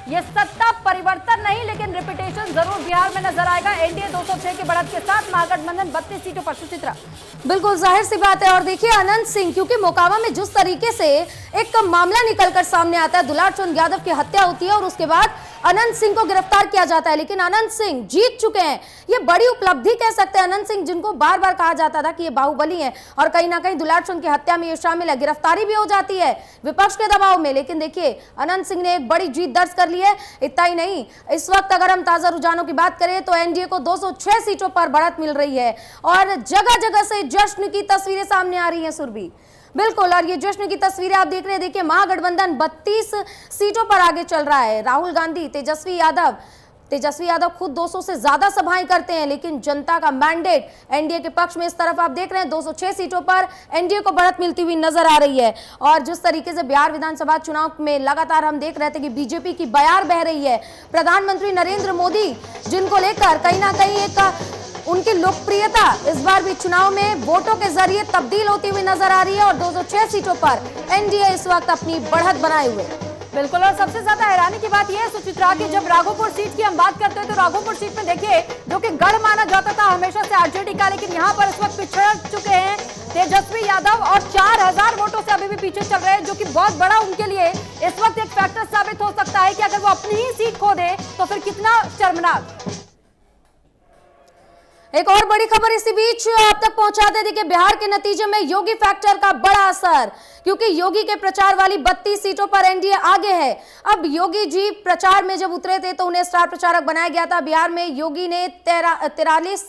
ये सत्ता परिवर्तन नहीं लेकिन रिपीटेशन जरूर बिहार में नजर आएगा। एनडीए 206 की बढ़त के साथ, महागठबंधन 32 सीटों पर। सुचित्रा, बिल्कुल जाहिर सी बात है। और देखिए अनंत सिंह, क्योंकि मोकामा में जिस तरीके से एक मामला निकलकर सामने आता है, दुलार चंद यादव की हत्या होती है और उसके बाद अनंत सिंह को गिरफ्तार किया जाता है, लेकिन अनंत सिंह जीत चुके हैं। ये बड़ी उपलब्धि कह सकते हैं। अनंत सिंह, जिनको बार बार कहा जाता था कि ये बाहुबली हैं और कहीं ना कहीं दुलार चंद की हत्या में ये शामिल है, गिरफ्तारी भी हो जाती है विपक्ष के दबाव में, लेकिन देखिए अनंत सिंह ने एक बड़ी जीत दर्ज कर ली है। इतना ही नहीं, इस वक्त अगर हम ताजा रुझानों की बात करें तो एनडीए को 206 सीटों पर बढ़त मिल रही है और जगह जगह से जश्न की तस्वीरें सामने आ रही हैं। सुरभि, बिल्कुल, और ये जश्न की तस्वीरें आप देख रहे हैं। देखिए महागठबंधन 32 सीटों पर आगे चल रहा है। राहुल गांधी, तेजस्वी यादव खुद 200 से ज्यादा सभाएं करते हैं, लेकिन जनता का मैंडेट एनडीए के पक्ष में। इस तरफ आप देख रहे हैं 206 सीटों पर एनडीए को बढ़त मिलती हुई नजर आ रही है। और जिस तरीके से बिहार विधानसभा चुनाव में लगातार हम देख रहे थे कि बीजेपी की बयार बह रही है, प्रधानमंत्री नरेंद्र मोदी जिनको लेकर कहीं ना कहीं एक उनकी लोकप्रियता इस बार भी चुनाव में वोटों के जरिए तब्दील होती हुई नजर आ रही है और 206 सीटों पर एनडीए इस वक्त अपनी बढ़त बनाए हुए। बिल्कुल, और सबसे ज्यादा हैरानी की बात यह है सुचित्रा की जब राघोपुर सीट की हम बात करते हैं तो राघोपुर सीट में देखिए जो कि गढ़ माना जाता था हमेशा से आरजेडी का, लेकिन यहाँ पर इस वक्त पिछड़ चुके हैं तेजस्वी यादव और 4000 वोटों से अभी भी पीछे चल रहे हैं, जो कि बहुत बड़ा उनके लिए इस वक्त एक फैक्टर साबित हो सकता है कि अगर वो अपनी ही सीट खो दे तो फिर कितना शर्मनाक। एक और बड़ी खबर इसी बीच आप तक पहुंचा दे। देखिए बिहार के नतीजे में योगी फैक्टर का बड़ा असर, क्योंकि योगी के प्रचार वाली 32 सीटों पर एनडीए आगे है। अब योगी जी प्रचार में जब उतरे थे तो उन्हें स्टार प्रचारक बनाया गया था। बिहार में योगी ने 43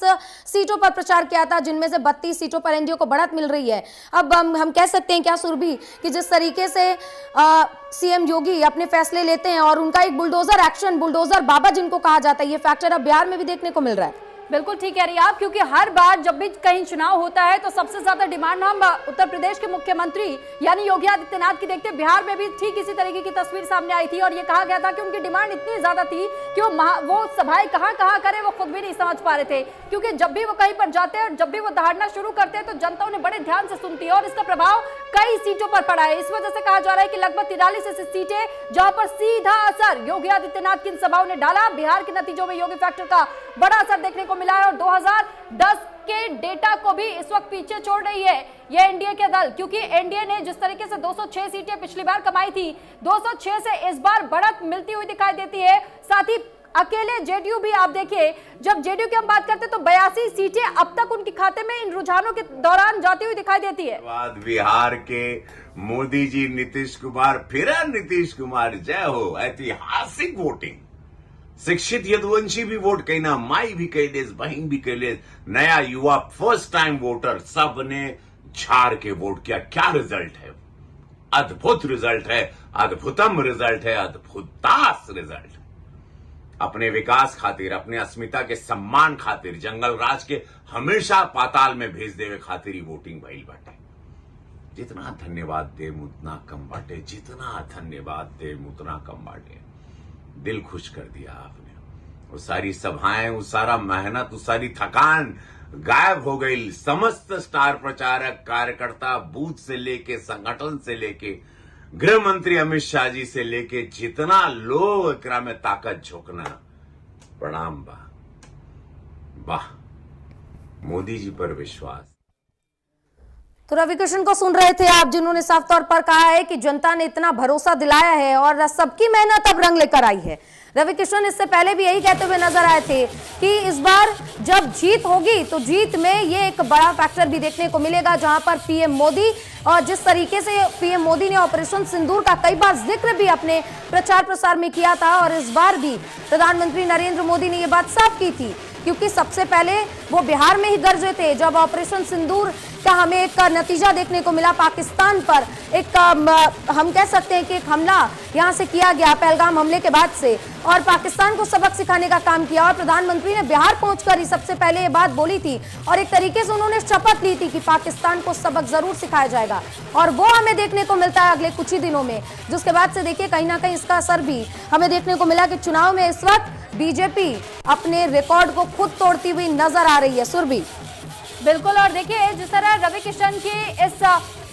सीटों पर प्रचार किया था, जिनमें से 32 सीटों पर एनडीए को बढ़त मिल रही है। अब हम कह सकते हैं क्या सुरभि कि जिस तरीके से सीएम योगी अपने फैसले लेते हैं और उनका एक बुलडोजर एक्शन, बुलडोजर बाबा जिनको कहा जाता है, ये फैक्टर अब बिहार में भी देखने को मिल रहा है। बिल्कुल ठीक कह रही है आप, क्योंकि हर बार जब भी कहीं चुनाव होता है तो सबसे ज्यादा डिमांड हम उत्तर प्रदेश के मुख्यमंत्री यानी योगी आदित्यनाथ की देखते हैं। बिहार में भी ठीक इसी तरीके की तस्वीर सामने आई थी और ये कहा गया था कि उनकी डिमांड इतनी ज्यादा थी कि वो सभाएं कहां करें वो खुद भी नहीं समझ पा रहे थे, क्योंकि जब भी वो कहीं पर जाते हैं और जब भी वो दहाड़ना शुरू करते हैं तो जनता उन्हें बड़े ध्यान से सुनती है और इसका प्रभाव कई सीटों पर पड़ा है। इस वजह से कहा जा रहा है कि लगभग 43 ऐसी सीटें जहां पर सीधा असर योगी आदित्यनाथ की इन सभाओं ने डाला। बिहार के नतीजों में योगी फैक्टर का बड़ा असर देखने को मिला है और 2010 के डेटा को भी इस वक्त पीछे छोड़ रही है ये एनडीए के दल, क्योंकि एनडीए ने जिस तरीके से 206 सीटें पिछली बार कमाई थी, 206 से इस बार बढ़त मिलती हुई दिखाई देती है। साथ ही अकेले जेडीयू भी आप देखिए, जब जेडीयू की हम बात करते हैं तो 82 सीटें अब तक उनके खाते में इन रुझानों के दौरान जाती हुई दिखाई देती है। बिहार के मोदी जी, नीतीश कुमार, फिर नीतीश कुमार, जय हो। ऐतिहासिक वोटिंग, शिक्षित यदुवंशी भी वोट कहना, माई भी कहले, बहन भी कहले, नया युवा, फर्स्ट टाइम वोटर, सब ने झाड़ के वोट किया। क्या रिजल्ट है? अद्भुत रिजल्ट है, अद्भुतम रिजल्ट है, अद्भुतास रिजल्ट। अपने विकास खातिर, अपने अस्मिता के सम्मान खातिर, जंगल राज के हमेशा पाताल में भेज देवे खातिर ही वोटिंग भइल बाटे। जितना धन्यवाद दे उतना कम बाटे, जितना धन्यवाद दे उतना कम बाटे। दिल खुश कर दिया आपने। वो सारी सभाएं, वो सारा मेहनत, वो सारी थकान गायब हो गई। समस्त स्टार प्रचारक, कार्यकर्ता, बूथ से लेके, संगठन से लेके, गृह मंत्री अमित शाह जी से लेके, जितना लोग एकरा में ताकत झोंकना, प्रणाम बा। वाह, मोदी जी पर विश्वास। तो रविकिशन को सुन रहे थे आप, जिन्होंने साफ तौर पर कहा है कि जनता ने इतना भरोसा दिलाया है और सबकी मेहनत अब रंग लेकर आई है। रविकिशन इससे पहले भी यही कहते हुए नजर आए थे कि इस बार जब जीत होगी तो जीत में ये एक बड़ा फैक्टर भी देखने को मिलेगा, जहां पर पीएम मोदी और जिस तरीके से पीएम मोदी ने ऑपरेशन सिंदूर का कई बार जिक्र भी अपने प्रचार प्रसार में किया था और इस बार भी प्रधानमंत्री नरेंद्र मोदी ने ये बात साफ की थी, क्योंकि सबसे पहले वो बिहार में ही गरजे थे जब ऑपरेशन सिंदूर का हमें एक नतीजा देखने को मिला पाकिस्तान पर। एक हम कह सकते हैं कि एक हमला यहां से किया गया पहलगाम हमले के बाद से, और पाकिस्तान को सबक सिखाने का काम किया और प्रधानमंत्री ने बिहार पहुंचकर ही सबसे पहले ये बात बोली थी और एक तरीके से उन्होंने शपथ ली थी कि पाकिस्तान को सबक जरूर सिखाया जाएगा और वो हमें देखने को मिलता है अगले कुछ ही दिनों में, जिसके बाद से देखिए कहीं ना कहीं इसका असर भी हमें देखने को मिला कि चुनाव में इस वक्त बीजेपी अपने रिकॉर्ड को खुद तोड़ती हुई नजर आ रही है। सुरभि, बिल्कुल। और देखिए जिस तरह रवि किशन के इस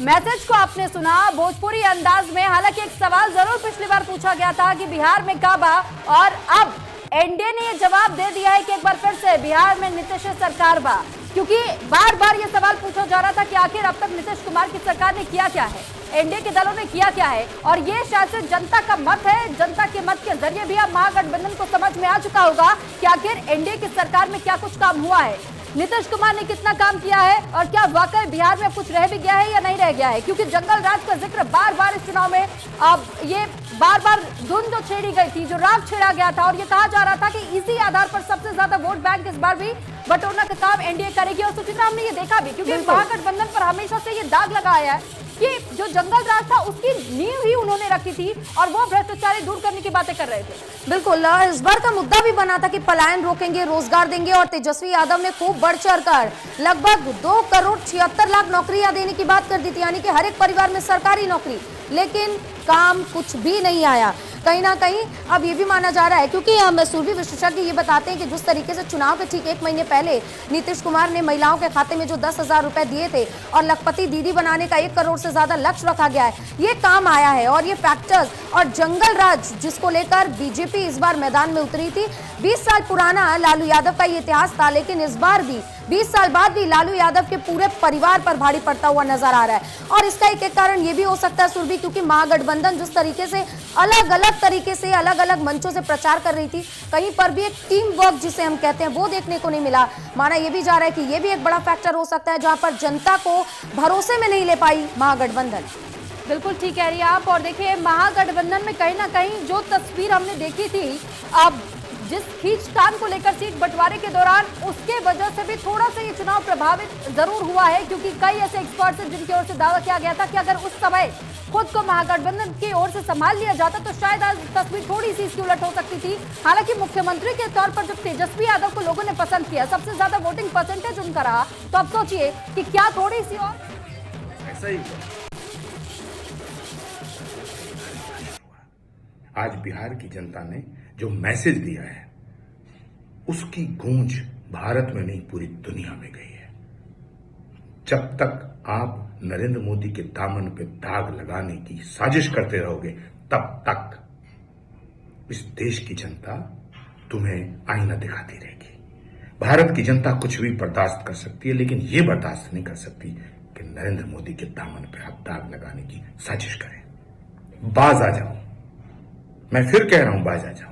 मैसेज को आपने सुना भोजपुरी अंदाज में, हालांकि एक सवाल जरूर पिछली बार पूछा गया था कि बिहार में काबा, और अब एनडीए ने ये जवाब दे दिया है कि एक बार फिर से बिहार में नीतीश सरकार बा, क्योंकि बार बार ये सवाल पूछा जा रहा था कि आखिर अब तक नीतीश कुमार की सरकार ने किया क्या है, एनडीए के दलों ने किया क्या है। और ये शायद से जनता का मत है, जनता के मत के जरिए भी अब महागठबंधन को समझ में आ चुका होगा कि आखिर एनडीए की सरकार में क्या कुछ काम हुआ है, नीतीश कुमार ने कितना काम किया है, और क्या वाकई बिहार में कुछ रह भी गया है या नहीं रह गया है। क्योंकि जंगल राज का जिक्र बार बार इस चुनाव में, अब ये बार बार धुन जो छेड़ी गई थी, जो राग छेड़ा गया था, और ये कहा जा रहा था कि इसी आधार पर सबसे ज्यादा वोट बैंक इस बार भी बटोरना का काम एनडीए करेगी। और सुचित्रा हमने ये देखा भी, क्योंकि महागठबंधन पर हमेशा से ये दाग लगाया है कि जो जंगल राज था उसकी नींव ही उन्होंने रखी थी, और वो भ्रष्टाचारी दूर करने की बातें कर रहे थे। बिल्कुल, इस बार का मुद्दा भी बना था कि पलायन रोकेंगे, रोजगार देंगे, और तेजस्वी यादव ने खूब बढ़ चढ़कर लगभग 2,76,00,000 नौकरियां देने की बात कर दी थी, यानी कि हर एक परिवार में सरकारी नौकरी। लेकिन काम कुछ भी नहीं आया। कहीं ना कहीं अब ये भी माना जा रहा है, क्योंकि हम सुरभि विशेषज्ञ ये बताते हैं कि जिस तरीके से चुनाव के ठीक 1 महीने पहले नीतीश कुमार ने महिलाओं के खाते में जो 10,000 रुपए दिए थे और लखपति दीदी बनाने का 1 करोड़ से ज्यादा लक्ष्य रखा गया है, ये काम आया है। और ये फैक्टर्स और जंगल राज जिसको लेकर बीजेपी इस बार मैदान में उतरी थी, 20 साल पुराना लालू यादव का ये इतिहास था, लेकिन इस बार भी 20 साल बाद भी लालू यादव के पूरे परिवार पर भारी पड़ता हुआ नजर आ रहा है। और इसका एक कारण ये भी हो सकता है सुरभि, क्योंकि महागठबंधन जिस तरीके से अलग अलग तरीके से अलग अलग मंचों से प्रचार कर रही थी, कहीं पर भी एक टीम वर्क जिसे हम कहते हैं वो देखने को नहीं मिला। माना यह भी जा रहा है कि यह भी एक बड़ा फैक्टर हो सकता है जहां पर जनता को भरोसे में नहीं ले पाई महागठबंधन। बिल्कुल ठीक कह रही है आप। और देखिए महागठबंधन में कहीं ना कहीं जो तस्वीर हमने देखी थी, अब जिस खींचतान को लेकर सीट बंटवारे के दौरान, उसके वजह से भी थोड़ा सा ये चुनाव प्रभावित जरूर हुआ है, क्योंकि कई ऐसे एक्सपर्ट्स हैं जिनकी ओर से दावा किया गया था कि अगर उस समय खुद को महागठबंधन की ओर से संभाल लिया जाता तो शायद आज तस्वीर थोड़ी सी इसकी उलट हो सकती थी। हालांकि मुख्यमंत्री के तौर पर जब तेजस्वी यादव को लोगों ने पसंद किया, सबसे ज्यादा वोटिंग परसेंटेज उनका रहा, तो अब सोचिए कि क्या थोड़ी सी और ऐसा ही आज बिहार की जनता ने जो मैसेज दिया है उसकी गूंज भारत में नहीं पूरी दुनिया में गई है। जब तक आप नरेंद्र मोदी के दामन पे दाग लगाने की साजिश करते रहोगे, तब तक इस देश की जनता तुम्हें आईना दिखाती रहेगी। भारत की जनता कुछ भी बर्दाश्त कर सकती है, लेकिन ये बर्दाश्त नहीं कर सकती कि नरेंद्र मोदी के दामन पे आप दाग लगाने की साजिश करें। बाज आ जाओ, मैं फिर कह रहा हूं, बाज आ जाओ।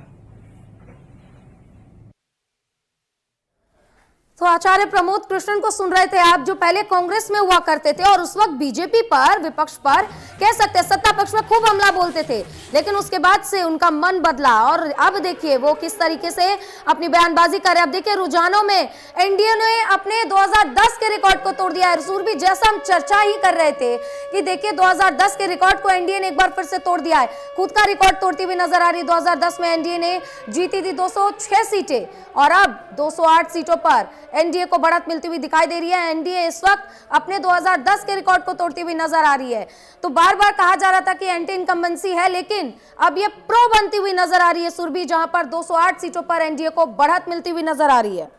तो आचार्य प्रमोद कृष्णन को सुन रहे थे आप, जो पहले कांग्रेस में हुआ करते थे और उस वक्त बीजेपी पर, विपक्ष पर कह सकते हैं सत्ता पक्ष में खूब हमला बोलते थे, लेकिन उसके बाद से उनका मन बदला और अब देखिए वो किस तरीके से अपनी बयानबाजी कर रहे हैं। अब देखिए रुझानों में एनडीए ने अपने 2010 के रिकॉर्ड को तोड़ दिया है। सूरभि, जैसा हम चर्चा ही कर रहे थे कि देखिए 2010 के रिकॉर्ड को एनडीए ने एक बार फिर से तोड़ दिया है, खुद का रिकॉर्ड तोड़ती हुई नजर आ रही है। 2010 में एनडीए ने जीती थी 206 सीटें और अब 208 सीटों पर एनडीए को बढ़त मिलती हुई दिखाई दे रही है। एनडीए इस वक्त अपने 2010 के रिकॉर्ड को तोड़ती हुई नजर आ रही है। तो बार बार कहा जा रहा था कि एंटी इनकम्बेंसी है, लेकिन अब ये प्रो बनती हुई नजर आ रही है सुरभि, जहां पर 208 सीटों पर एनडीए को बढ़त मिलती हुई नजर आ रही है।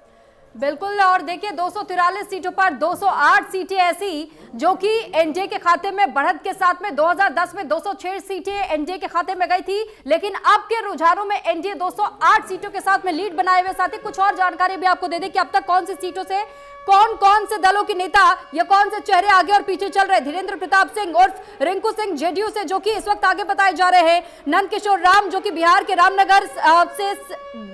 बिल्कुल। और देखिए 243 सीटों पर 208 सीटें ऐसी जो कि एनडीए के खाते में बढ़त के साथ में 2010 में 206 सीटें एनडीए के खाते में गई थी, लेकिन अब के रुझानों में एनडीए 208 सीटों के साथ में लीड बनाए हुए। साथ ही कुछ और जानकारी भी आपको दे दें कि अब तक कौन सी सीटों से कौन कौन से दलों के नेता या कौन से चेहरे आगे और पीछे चल रहे। धीरेन्द्र प्रताप सिंह उर्फ रिंकू सिंह जेडीयू से जो कि इस वक्त आगे बताए जा रहे हैं, नंद किशोर राम जो कि बिहार के रामनगर से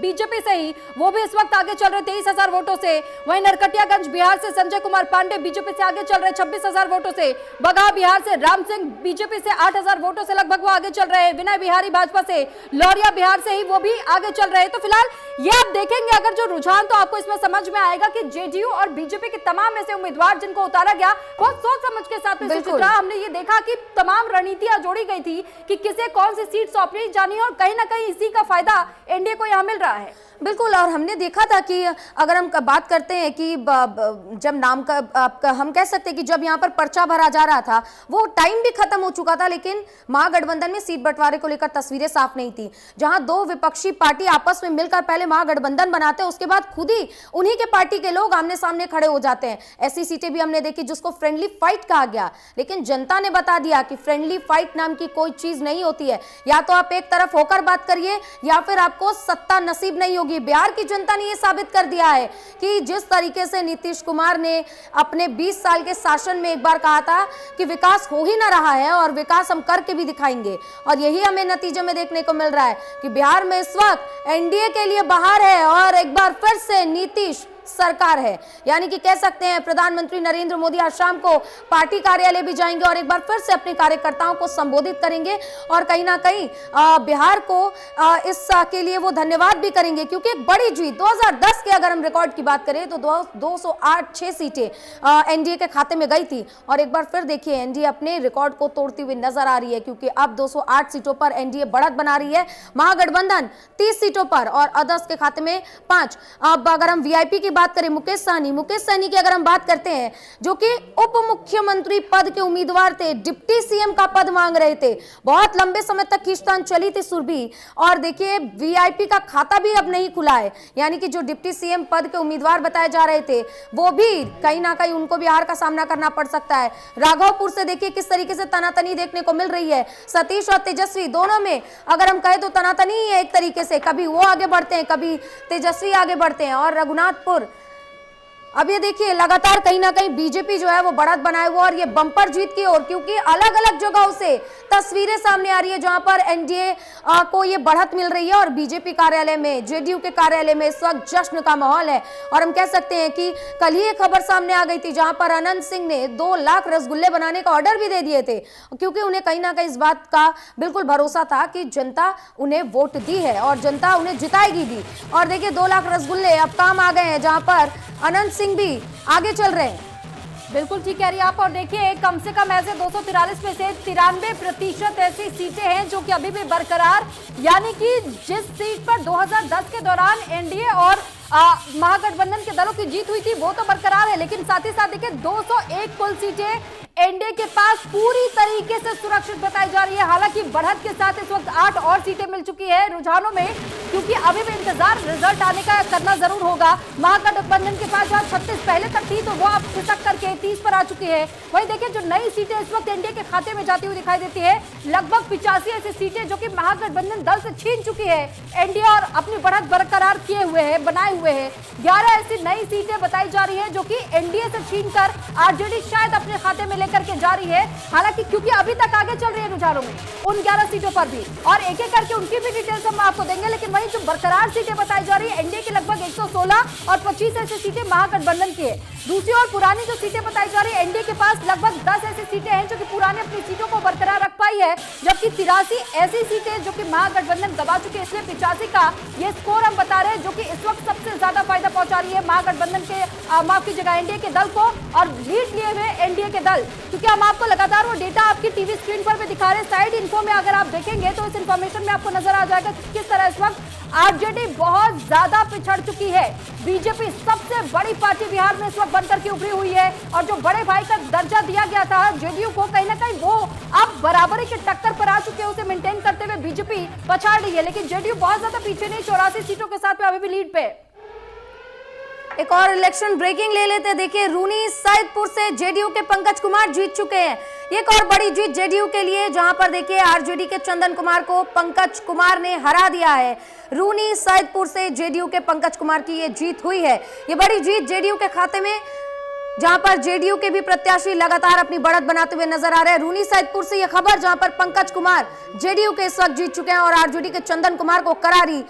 बीजेपी से ही, वो भी इस वक्त आगे चल रहे 23,000 वोटों से। वहीं नरकटियागंज बिहार से संजय कुमार पांडे बीजेपी से आगे चल रहे 26,000 वोटों से। बगहा बिहार से राम सिंह बीजेपी से 8,000 वोटों से लगभग वो आगे चल रहे हैं। विनय बिहारी भाजपा से, लौरिया बिहार से ही वो भी आगे चल रहे हैं। तो फिलहाल ये आप देखेंगे अगर जो रुझान, तो आपको इसमें समझ में आएगा कि जेडीयू और बीजेपी के तमाम ऐसे उम्मीदवार जिनको उतारा गया बहुत सोच समझ के साथ में सुचित्रा, हमने ये देखा कि तमाम रणनीतियां जोड़ी गई थी कि किसे कौन सी सीट सौंपनी जानी है, और कहीं ना कहीं इसी का फायदा एनडीए को यहां मिल रहा है। बिल्कुल। और हमने देखा था कि अगर हम बात करते हैं कि जब नाम का हम कह सकते हैं कि जब यहाँ पर पर्चा भरा जा रहा था वो टाइम भी खत्म हो चुका था, लेकिन महागठबंधन में सीट बंटवारे को लेकर तस्वीरें साफ नहीं थी। जहां दो विपक्षी पार्टी आपस में मिलकर पहले महागठबंधन बनाते हैं, उसके बाद खुद ही उन्हीं के पार्टी के लोग आमने सामने खड़े हो जाते हैं। ऐसी सीटें भी हमने देखी जिसको फ्रेंडली फाइट कहा गया, लेकिन जनता ने बता दिया कि फ्रेंडली फाइट नाम की कोई चीज नहीं होती है। या तो आप एक तरफ होकर बात करिए या फिर आपको सत्ता नसीब नहीं होगी। बिहार की जनता ने यह साबित कर दिया है कि जिस तरीके से नीतीश कुमार ने अपने 20 साल के शासन में एक बार कहा था कि विकास हो ही ना रहा है और विकास हम करके भी दिखाएंगे, और यही हमें नतीजे में देखने को मिल रहा है कि बिहार में इस वक्त एनडीए के लिए बाहर है और एक बार फिर से नीतीश सरकार है। यानी कि कह सकते हैं प्रधानमंत्री नरेंद्र मोदी आज शाम को पार्टी कार्यालय भी जाएंगे और एक बार फिर से अपने कार्यकर्ताओं को संबोधित करेंगे और कहीं ना कहीं बिहार को इस के लिए वो धन्यवाद भी करेंगे, क्योंकि एक बड़ी जीत 2010 के अगर हम रिकॉर्ड की बात करें तो 208 सीटें एनडीए के खाते में गई थी। और एक बार फिर देखिए एनडीए अपने रिकॉर्ड को तोड़ती हुई नजर आ रही है, क्योंकि अब 208 सीटों पर एनडीए बढ़त बना रही है, महागठबंधन 30 सीटों पर और अदर्स के खाते में 5। अब अगर हम वीआईपी की बात करें मुकेश सहनी की अगर हम बात करते हैं, जो कि उप मुख्यमंत्री पद के उम्मीदवार थे, डिप्टी सीएम का पद मांग रहे थे, बहुत लंबे समय तक खींचतान चली थी सुरभि। और देखिए वीआईपी का खाता भी अब नहीं खुला है, यानी कि जो डिप्टी सीएम पद के उम्मीदवार बताए जा रहे थे वो भी कहीं ना कहीं उनको बिहार का सामना करना पड़ सकता है। राघवपुर से देखिए किस तरीके से तनातनी देखने को मिल रही है। सतीश और तेजस्वी दोनों में अगर हम कहें तो तनातनी ही है एक तरीके से, कभी वो आगे बढ़ते हैं कभी तेजस्वी आगे बढ़ते हैं। और रघुनाथपुर अब ये देखिए लगातार कहीं ना कहीं बीजेपी जो है वो बढ़त बनाए हुआ और ये बम्पर जीत की ओर, क्योंकि अलग अलग जगहों से तस्वीरें सामने आ रही है जहां पर एनडीए को ये बढ़त मिल रही है और बीजेपी कार्यालय में, जेडीयू के कार्यालय में इस वक्त जश्न का माहौल है। और हम कह सकते हैं कि कल ही एक खबर सामने आ गई थी जहां पर अनंत सिंह ने 2 लाख रसगुल्ले बनाने का ऑर्डर भी दे दिए थे, क्योंकि उन्हें कहीं ना कहीं इस बात का बिल्कुल भरोसा था कि जनता उन्हें वोट दी है और जनता उन्हें जिताएगी भी। और देखिए 2 लाख रसगुल्ले अब काम आ गए हैं जहां पर अनंत सिंह भी आगे चल रहे हैं। बिल्कुल ठीक कह रही है आप। और देखिए कम से कम ऐसे 243 में से 93% ऐसी सीटें हैं जो कि अभी भी बरकरार, यानी कि जिस सीट पर 2010 के दौरान एनडीए और महागठबंधन के दलों की जीत हुई थी वो तो बरकरार है, लेकिन साथ ही साथ देखिए 201 कुल सीटें एनडीए के पास पूरी तरीके से सुरक्षित बताई जा रही है। हालांकि बढ़त के साथ इस वक्त 8 और सीटें मिल चुकी है रुझानों में, क्योंकि अभी भी इंतजार रिजल्ट आने का करना जरूर होगा। महागठबंधन के पास जहां 36 पहले तक थी तो वो अब खिसक करके 30 पर आ चुकी है। वहीं देखिए जो नई सीटें इस वक्त एनडीए के खाते में जाती हुई दिखाई देती है, लगभग 85 ऐसी सीटें जो कि महागठबंधन दल से छीन चुकी है एनडीए और अपनी बढ़त बरकरार किए हुए है, बनाए हुए है। 11 ऐसी नई सीटें बताई जा रही है जो कि एनडीए से छीनकर आरजेडी शायद अपने खाते में लेकर के जा रही है। हालांकि क्योंकि अभी तक आगे चल रही है रुझानों में उन 11 सीटों पर भी, और एक एक करके उनकी भी डिटेल्स हम आपको देंगे, लेकिन वहीं जो बरकरार सीटें बताई जा रही है एनडीए की लगभग 116 और 25 ऐसी सीटें महागठबंधन की है। दूसरी ओर पुरानी जो सीटें बताई जा रही है एनडीए के पास लगभग 10 ऐसी सीटें हैं जो कि पुराने अपनी सीटों को बरकरार रख पाई है, जबकि 83 ऐसी सीटें जो कि महागठबंधन दबा चुकी है। इसलिए 85 का ये स्कोर हम बता रहे हैं जो कि इस वक्त सबसे ज्यादा फायदा पहुंचा रही है महागठबंधन के माफ की जगह एनडीए के दल को और लीड लिए हुए एनडीए के दल, क्योंकि हम आपको लगातार वो डेटा आपकी टीवी स्क्रीन पर भी दिखा रहे हैं। साइड इन्फो में अगर आप देखेंगे तो इस इंफॉर्मेशन में आपको नजर आ जाएगा किस तरह इस वक्त आरजेडी बहुत ज्यादा पिछड़ चुकी है। बीजेपी सबसे बड़ी पार्टी बिहार में इस वक्त बनकर के उभरी हुई है और जो बड़े भाई का दर्जा दिया गया था जेडीयू को, कहीं ना कहीं वो अब बराबरी के टक्कर पर आ चुके हैं। उसे मेंटेन करते हुए बीजेपी पछाड़ रही है, लेकिन जेडीयू बहुत ज्यादा पीछे नहीं, 84 सीटों के साथ में अभी भी लीड पे। एक और इलेक्शन ब्रेकिंग ले लेते हैं। देखिए रूनी सैदपुर से जेडीयू के पंकज कुमार जीत चुके हैं। एक और बड़ी जीत जेडीयू के लिए, जहां पर देखिए आरजेडी के चंदन कुमार को पंकज कुमार ने हरा दिया है। रूनी सैदपुर से जेडीयू के पंकज कुमार की ये जीत हुई है। ये बड़ी जीत जेडीयू के खाते में, जहां पर जेडीयू के भी प्रत्याशी लगातार अपनी बढ़त बनाते हुए नजर आ रहे हैं। रूनी सैदपुर से यह खबर, जहां पर पंकज कुमार जेडीयू के इस वक्त जीत चुके हैं और आरजेडी के चंदन कुमार को करारी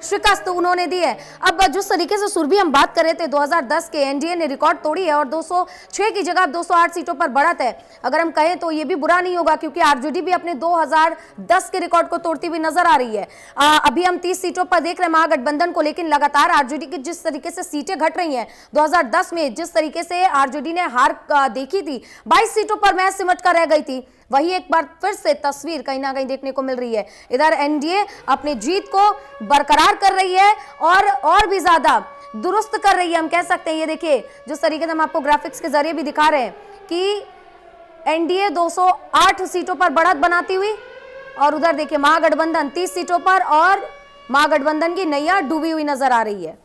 शिकस्त उन्होंने दी है। अब जिस तरीके से सुरभि हम बात कर रहे थे 2010 के, एनडीए ने रिकॉर्ड तोड़ी है और 206 की जगह 208 सीटों पर बढ़त है। अगर हम कहें तो ये भी बुरा नहीं होगा, क्योंकि आरजेडी भी अपने 2010 के रिकॉर्ड को तोड़ती हुई नजर आ रही है। अभी हम 30 सीटों पर देख रहे हैं महागठबंधन को, लेकिन लगातार आरजेडी की जिस तरीके से सीटें घट रही हैं, 2010 में जिस तरीके से आरजेडी ने हार देखी थी, 22 सीटों पर मैच सिमट कर रह गई थी, वही एक बार फिर से तस्वीर कहीं ना कहीं देखने को मिल रही है। इधर एनडीए अपनी जीत को बरकरार कर रही है और भी ज्यादा दुरुस्त कर रही है, हम कह सकते हैं। ये देखिए जिस तरीके से हम आपको ग्राफिक्स के जरिए भी दिखा रहे हैं कि एनडीए 208 सीटों पर बढ़त बनाती हुई, और उधर देखिए महागठबंधन 30 सीटों पर, और महागठबंधन की नैया डूबी हुई नजर आ रही है।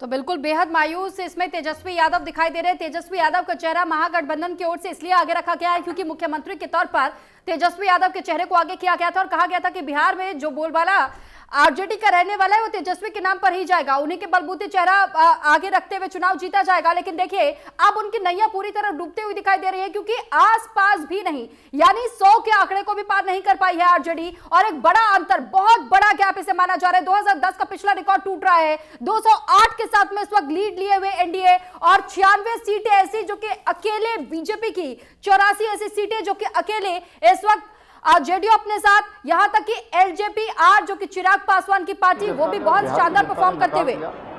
तो बिल्कुल बेहद मायूस इसमें तेजस्वी यादव दिखाई दे रहे हैं। तेजस्वी यादव का चेहरा महागठबंधन की ओर से इसलिए आगे रखा गया है क्योंकि मुख्यमंत्री के तौर पर तेजस्वी यादव के चेहरे को आगे किया गया था और कहा गया था कि बिहार में जो बोलबाला आरजेडी का रहने वाला है वो तेजस्वी के नाम पर ही जाएगा, उन्हीं के बलबूते चेहरा आगे रखते हुए चुनाव जीता जाएगा। लेकिन देखिए अब उनकी नैया पूरी तरह डूबते हुए दिखाई दे रही है क्योंकि आसपास भी नहीं, यानी 100 के आंकड़े को भी पार नहीं कर पाई है आरजेडी, और एक बड़ा अंतर, बहुत बड़ा गैप इसे माना जा रहा है। 2010 का पिछला रिकॉर्ड टूट रहा है। 208 के साथ में इस वक्त लीड लिए हुए एनडीए, और 96 सीटें ऐसी जो कि अकेले बीजेपी की, 84 ऐसी सीटें जो कि अकेले इस वक्त जेडीयू अपने साथ, यहां तक कि एलजेपी आर जो कि चिराग पासवान की पार्टी, वो भी बहुत शानदार परफॉर्म करते हुए,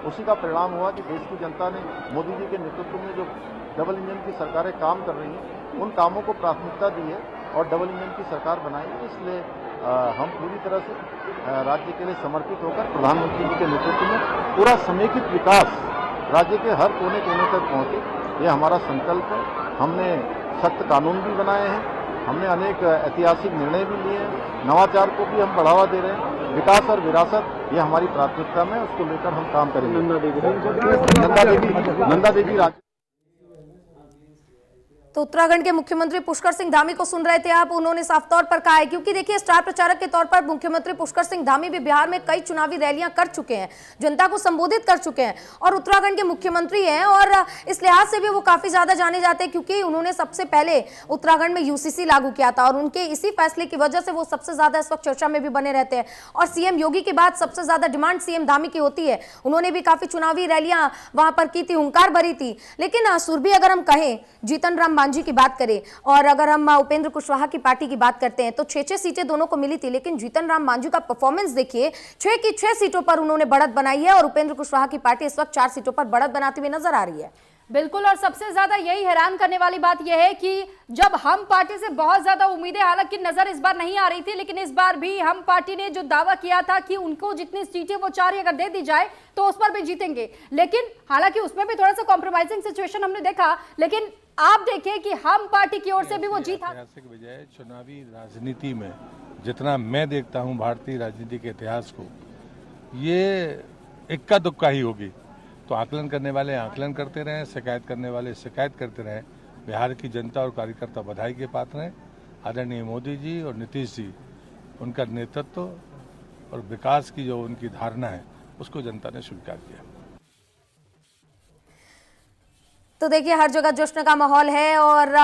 उसी का परिणाम हुआ कि देश की जनता ने मोदी जी के नेतृत्व में जो डबल इंजन की सरकारें काम कर रही हैं उन कामों को प्राथमिकता दी है और डबल इंजन की सरकार बनाई है। इसलिए हम पूरी तरह से राज्य के लिए समर्पित होकर प्रधानमंत्री जी के नेतृत्व में पूरा समेकित विकास राज्य के हर कोने कोने तक पहुंचे, ये हमारा संकल्प है। हमने सख्त कानून भी बनाए हैं, हमने अनेक ऐतिहासिक निर्णय भी लिए हैं, नवाचार को भी हम बढ़ावा दे रहे हैं, विकास और विरासत ये हमारी प्राथमिकता में, उसको लेकर हम काम करेंगे। नंदा देवी राज्य। तो उत्तराखंड के मुख्यमंत्री पुष्कर सिंह धामी को सुन रहे थे आप, उन्होंने साफ तौर पर कहा है, क्योंकि देखिए स्टार प्रचारक के तौर पर मुख्यमंत्री पुष्कर सिंह धामी भी बिहार में कई चुनावी रैलियां कर चुके हैं, जनता को संबोधित कर चुके हैं, और उत्तराखंड के मुख्यमंत्री हैं और इस लिहाज से भी वो काफी ज्यादा जाने जाते हैं क्योंकि उन्होंने सबसे पहले उत्तराखंड में यूसीसी लागू किया था और उनके इसी फैसले की वजह से वो सबसे ज्यादा इस वक्त चर्चा में भी बने रहते हैं। और सीएम योगी के बाद सबसे ज्यादा डिमांड सीएम धामी की होती है, उन्होंने भी काफी चुनावी रैलियां वहां पर की थी, हुंकार भरी थी। लेकिन सुरभि अगर हम कहें, जीतन राम मांझी की बात करें, और अगर हम उपेंद्र कुशवाहा की पार्टी की बात करते हैं तो 6 सीटें दोनों को मिली थी, लेकिन जीतन राम मांझी का परफॉर्मेंस देखिए, 6 की 6 सीटों पर उन्होंने बढ़त बनाई है और उपेंद्र कुशवाहा की पार्टी इस वक्त 4 सीटों पर बढ़त बनाती हुई नजर आ रही है। बिल्कुल, और सबसे ज्यादा यही हैरान करने वाली बात यह है कि जब हम पार्टी से बहुत ज्यादा उम्मीदें हालांकि नजर इस बार नहीं आ रही थी, लेकिन इस बार भी हम पार्टी ने जो दावा किया था कि उनको जितनी सीटें वो 4 अगर दे दी जाए तो उस पर भी जीतेंगे, लेकिन हालांकि उसमें भी थोड़ा सा कॉम्प्रोमाइजिंग सिचुएशन हमने देखा, लेकिन आप देखें कि हम पार्टी की ओर से भी वो जीत। ऐतिहासिक विजय चुनावी राजनीति में जितना मैं देखता हूं भारतीय राजनीति के इतिहास को, ये इक्का दुक्का ही होगी। तो आकलन करने वाले आकलन करते रहें, शिकायत करने वाले शिकायत करते रहें। बिहार की जनता और कार्यकर्ता बधाई के पात्र हैं। आदरणीय मोदी जी और नीतीश जी, उनका नेतृत्व और विकास की जो उनकी धारणा है उसको जनता ने स्वीकार किया। तो देखिए हर जगह जश्न का माहौल है और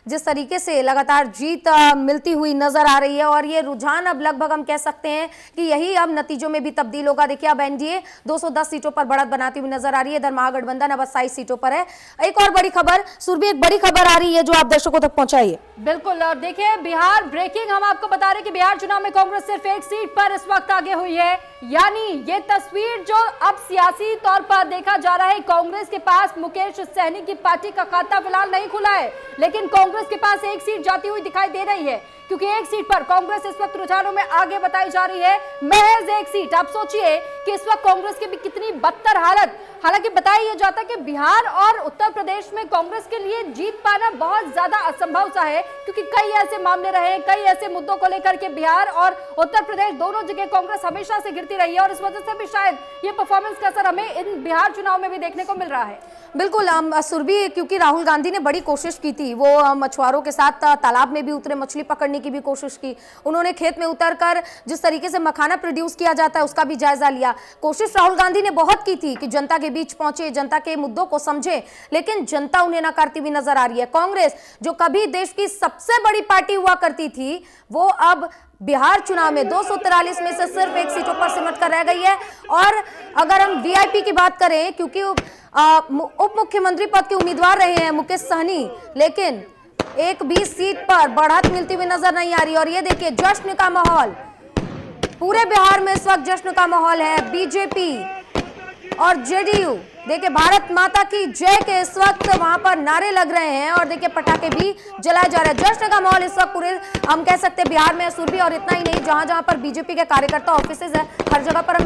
जिस तरीके से लगातार जीत मिलती हुई नजर आ रही है, और ये रुझान अब लगभग हम कह सकते हैं कि यही अब नतीजों में भी तब्दील होगा। देखिए अब एनडीए 210 सीटों पर बढ़त बनाती हुई नजर आ रही है, इधर महागठबंधन अब 27 सीटों पर है। एक और बड़ी खबर सुरभि, एक बड़ी खबर आ रही है जो आप दर्शकों तक पहुंचाइए। बिल्कुल, और देखिए बिहार ब्रेकिंग हम आपको बता रहे हैं कि बिहार चुनाव में कांग्रेस सिर्फ 1 सीट पर इस वक्त आगे हुई है, यानी ये तस्वीर जो अब सियासी तौर पर देखा जा रहा है, कांग्रेस के पास मुकेश सहनी की पार्टी का खाता फिलहाल नहीं खुला है, लेकिन कांग्रेस के पास 1 सीट जाती हुई दिखाई दे रही है, क्योंकि 1 सीट पर कांग्रेस इस वक्त रुझानों में आगे बताई जा रही है, महज 1 सीट। आप सोचिए कि इस वक्त कांग्रेस की भी कितनी बदतर हालत। हालांकि बताया यह जाता है कि बिहार और उत्तर प्रदेश में कांग्रेस के लिए जीत पाना बहुत ज्यादा असंभव सा है, क्योंकि कई ऐसे मामले रहे, कई ऐसे मुद्दों को लेकर के बिहार और उत्तर प्रदेश दोनों जगह कांग्रेस हमेशा से गिरती रही है, और इस वजह से भी शायद ये परफॉर्मेंस का असर हमें इन बिहार चुनाव में भी देखने को मिल रहा है। बिल्कुल सुरभि, क्योंकि राहुल गांधी ने बड़ी कोशिश की थी, वो मछुआरों के साथ तालाब में भी उतरे, मछली पकड़ने की भी कोशिश की, उन्होंने खेत में उतरकर जिस तरीके से मखाना प्रोड्यूस किया जाता है उसका भी जायजा लिया। कोशिश राहुल गांधी ने बहुत की थी कि जनता के बीच पहुंचे, जनता के मुद्दों को समझे, लेकिन जनता उन्हें नकारती हुई नजर आ रही है। कांग्रेस जो कभी देश की सबसे बड़ी पार्टी हुआ करती थी, वो अब बिहार चुनाव में 243 में से सिर्फ 1 सीटों पर सिमट कर रह गई है। और अगर हम वीआईपी की बात करें, क्योंकि उप मुख्यमंत्री पद के उम्मीदवार रहे हैं मुकेश सहनी, लेकिन एक भी सीट पर बढ़त मिलती हुई नजर नहीं आ रही। और ये देखिए जश्न का माहौल, पूरे बिहार में इस वक्त जश्न का माहौल है। बीजेपी और जेडीयू। देखिए भारत माता की जय के इस वक्त वहां पर नारे लग रहे हैं और देखिए पटाखे भी जलाए जा रहे हैं। जश्न का माहौल इस वक्त पूरे हम कह सकते हैं बिहार में सुरभि, और इतना ही नहीं, जहां जहां पर बीजेपी के कार्यकर्ता ऑफिसेज है हर जगह पर